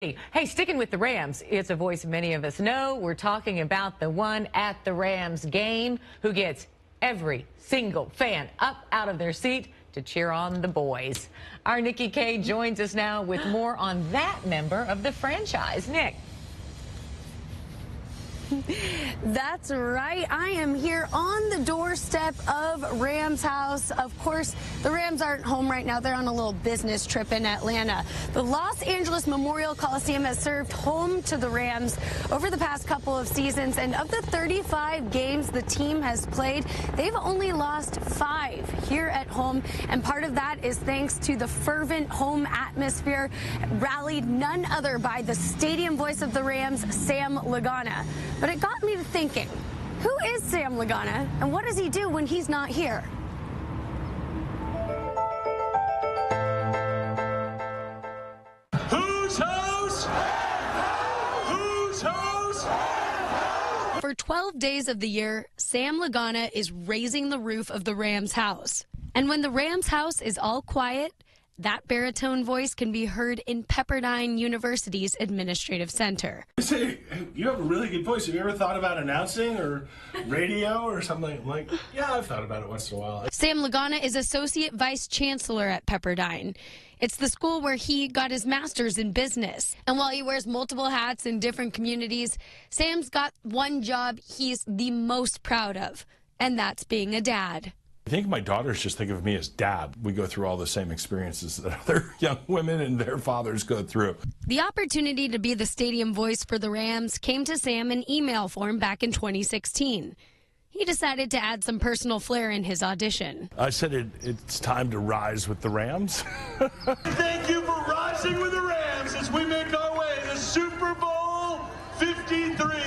Hey, sticking with the Rams, it's a voice many of us know. We're talking about the one at the Rams game who gets every single fan up out of their seat to cheer on the boys. Our Nikki Kay joins us now with more on that member of the franchise. Nick. That's right. I am here on the doorstep of Rams house. Of course, the Rams aren't home right now. They're on a little business trip in Atlanta. The Los Angeles Memorial Coliseum has served home to the Rams over the past couple of seasons. And of the 35 games the team has played, they've only lost 5 here at home. And part of that is thanks to the fervent home atmosphere rallied none other by the stadium voice of the Rams, Sam Lagana. But it got me to thinking, who is Sam Lagana and what does he do when he's not here? Whose house? Whose house? For 12 days of the year, Sam Lagana is raising the roof of the Rams house. And when the Rams house is all quiet, that baritone voice can be heard in Pepperdine University's administrative center. Say, you have a really good voice. Have you ever thought about announcing or radio or something like? Yeah, I've thought about it once in a while. Sam Lagana is Associate Vice Chancellor at Pepperdine. It's the school where he got his master's in business. And while he wears multiple hats in different communities, Sam's got one job he's the most proud of, and that's being a dad. I think my daughters just think of me as dad. We go through all the same experiences that other young women and their fathers go through. The opportunity to be the stadium voice for the Rams came to Sam in email form back in 2016. He decided to add some personal flair in his audition. I said it's time to rise with the Rams. Thank you for rising with the Rams as we make our way to Super Bowl 53.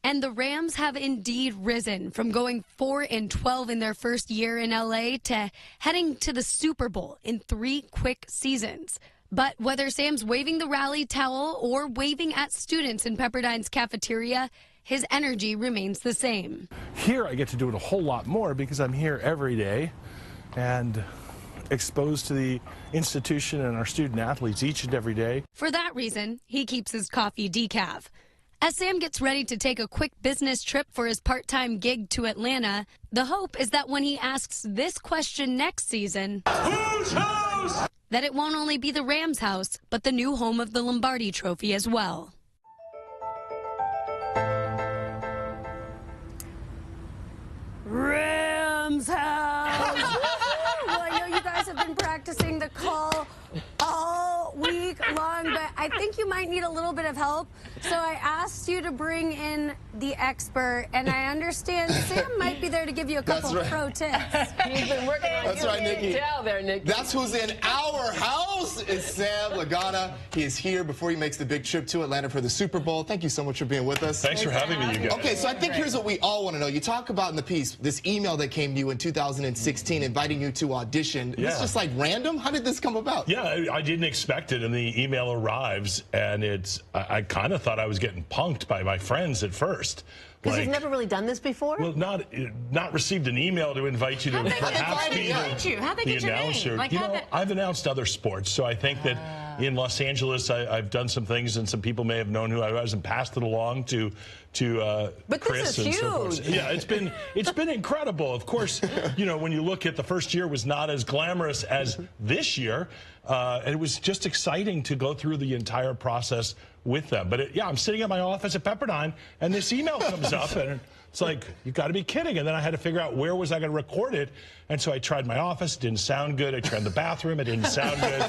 And the Rams have indeed risen from going 4-12 in their first year in LA to heading to the Super Bowl in 3 quick seasons. But whether Sam's waving the rally towel or waving at students in Pepperdine's cafeteria, his energy remains the same. Here I get to do it a whole lot more because I'm here every day and exposed to the institution and our student athletes each and every day. For that reason, he keeps his coffee decaf. As Sam gets ready to take a quick business trip for his part-time gig to Atlanta, the hope is that when he asks this question next season, Whose house? that it won't only be the Rams house, but the new home of the Lombardi Trophy as well. Rams house! Well, I know you guys have been practicing the call all week long, but I think you might need a little bit of help. So I asked you to bring in the expert, and I understand Sam might be there to give you a couple pro tips. He's been working on That's right, Nikki. Nikki. That's who's in our house. It's Sam Lagana. He is here before he makes the big trip to Atlanta for the Super Bowl. Thank you so much for being with us. Thanks for having me, you guys. Okay, so I think here's what we all want to know. You talk about in the piece this email that came to you in 2016 inviting you to audition. Yeah. It's just like random? How did this come about? Yeah, I didn't expect it, and the email arrives, and I kind of thought I was getting punked by my friends at first. Because you've never really done this before? Well, not received an email to invite you to perhaps be the announcer. Like, you know, I've announced other sports, so I think that in Los Angeles I've done some things, and some people may have known who I was and passed it along to but Chris. This is and so forth. huge. Yeah, it's been incredible. Of course, you know, when you look at the first year was not as glamorous as this year. And it was just exciting to go through the entire process with them. But yeah, I'm sitting at my office at Pepperdine, and this email comes up, and it's like, you've got to be kidding. And then I had to figure out where was I going to record it. And so I tried my office. It didn't sound good. I tried the bathroom. It didn't sound good.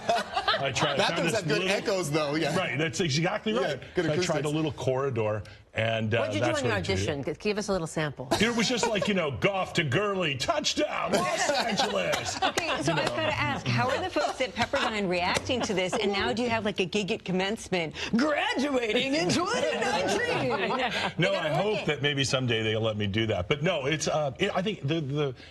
Bathrooms have good echoes, though. Yeah. Right. That's exactly right. Good so I tried a little corridor. And what did you do that's on your what audition? Give us a little sample. It was just like, you know, Goff to Gurley, touchdown, Los Angeles. Okay, so I've got to ask, how are the folks at Pepperdine reacting to this? And now do you have like a gig at commencement, graduating in 2019? No, I hope that maybe someday they'll let me do that. But no, it's I think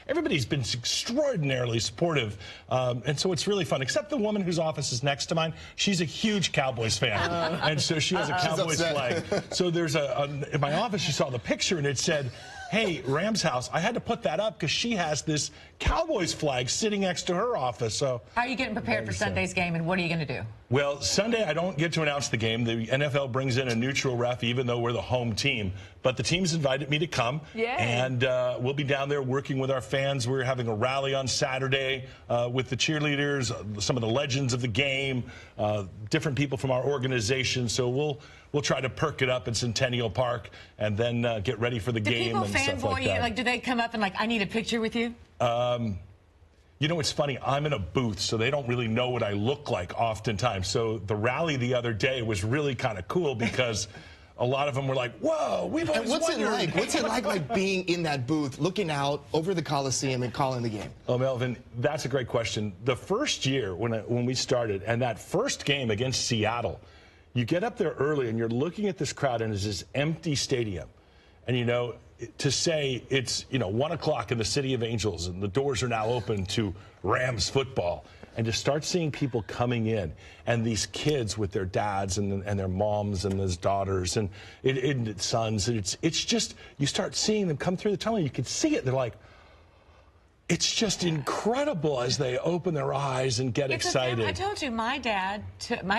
everybody's been extraordinarily supportive, and so it's really fun. Except the woman whose office is next to mine, she's a huge Cowboys fan, and so she has a Cowboys flag. So there's in my office, you saw the picture, and it said, hey, Rams house, I had to put that up because she has this Cowboys flag sitting next to her office. So how are you getting prepared for Sunday's game, and what are you going to do? Well, Sunday I don't get to announce the game. The NFL brings in a neutral ref, even though we're the home team. But the team's invited me to come, and we'll be down there working with our fans. We're having a rally on Saturday with the cheerleaders, some of the legends of the game, different people from our organization. So we'll try to perk it up in Centennial Park, and then get ready for the game and stuff like that. Like, do they come up and like, I need a picture with you? You know, it's funny. I'm in a booth, so they don't really know what I look like oftentimes. So the rally the other day was really kind of cool because a lot of them were like, whoa, we've always wondered. What's it like being in that booth, looking out over the Coliseum and calling the game? Oh, Melvin, that's a great question. The first year when we started, and that first game against Seattle, you get up there early and you're looking at this crowd, and it's this empty stadium. And, you know, to say it's, 1 o'clock in the City of Angels and the doors are now open to Rams football, and to start seeing people coming in and these kids with their dads and their moms and his daughters and sons, and it's just, you start seeing them come through the tunnel. You can see it. They're like, it's just incredible as they open their eyes and get excited. I told you, my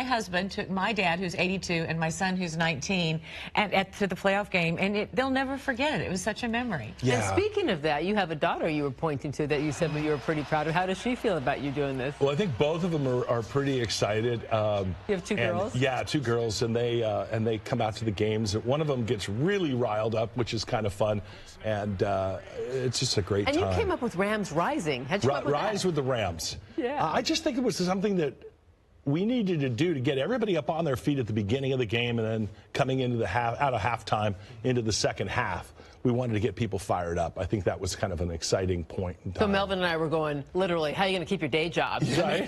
husband took my dad, who's 82, and my son, who's 19, to the playoff game, and they'll never forget it. It was such a memory. Yeah. And speaking of that, you have a daughter you were pointing to that you said you were pretty proud of. How does she feel about you doing this? Well, I think both of them are pretty excited. You have two girls? Yeah, two girls, and they come out to the games. One of them gets really riled up, which is kind of fun, and it's just a great time. And you came up with Rams Rising. How'd you come up with Rise that? with the Rams. Yeah. I just think it was something that we needed to do to get everybody up on their feet at the beginning of the game, and then coming into out of halftime into the second half. We wanted to get people fired up. I think that was kind of an exciting point in time. So Melvin and I were going, literally, how are you going to keep your day job? Right?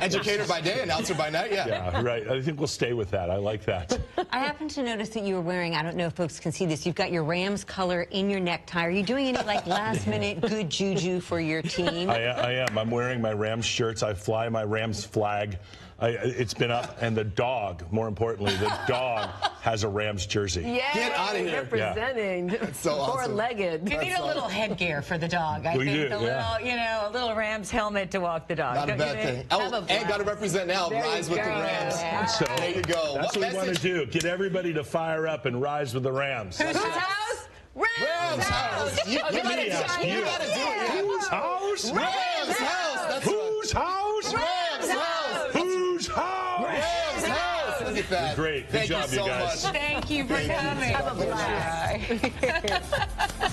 Educator by day, announcer by night, Yeah, right. I think we'll stay with that. I like that. I happen to notice that you were wearing, I don't know if folks can see this, you've got your Rams color in your necktie. Are you doing any like last minute good juju for your team? I am. I'm wearing my Rams shirts. I fly my Rams flag. It's been up, and the dog, more importantly, the dog has a Rams jersey. Yeah, get out of here. Representing. That's so awesome. Four-legged. You need a little headgear for the dog. I think a little Rams helmet to walk the dog. Not a bad thing. Oh, and got to represent now. Rise with the Rams. Yeah. So there you go. That's what we want to do. Get everybody to fire up and rise with the Rams. Whose house? Rams house. You got to do it. Whose house? Rams house. Whose house? Rams house. Whose house? Rams house. Look at that. Great. Good job, Thank you so you guys. much. Thank you for coming. Have a blast. Bye.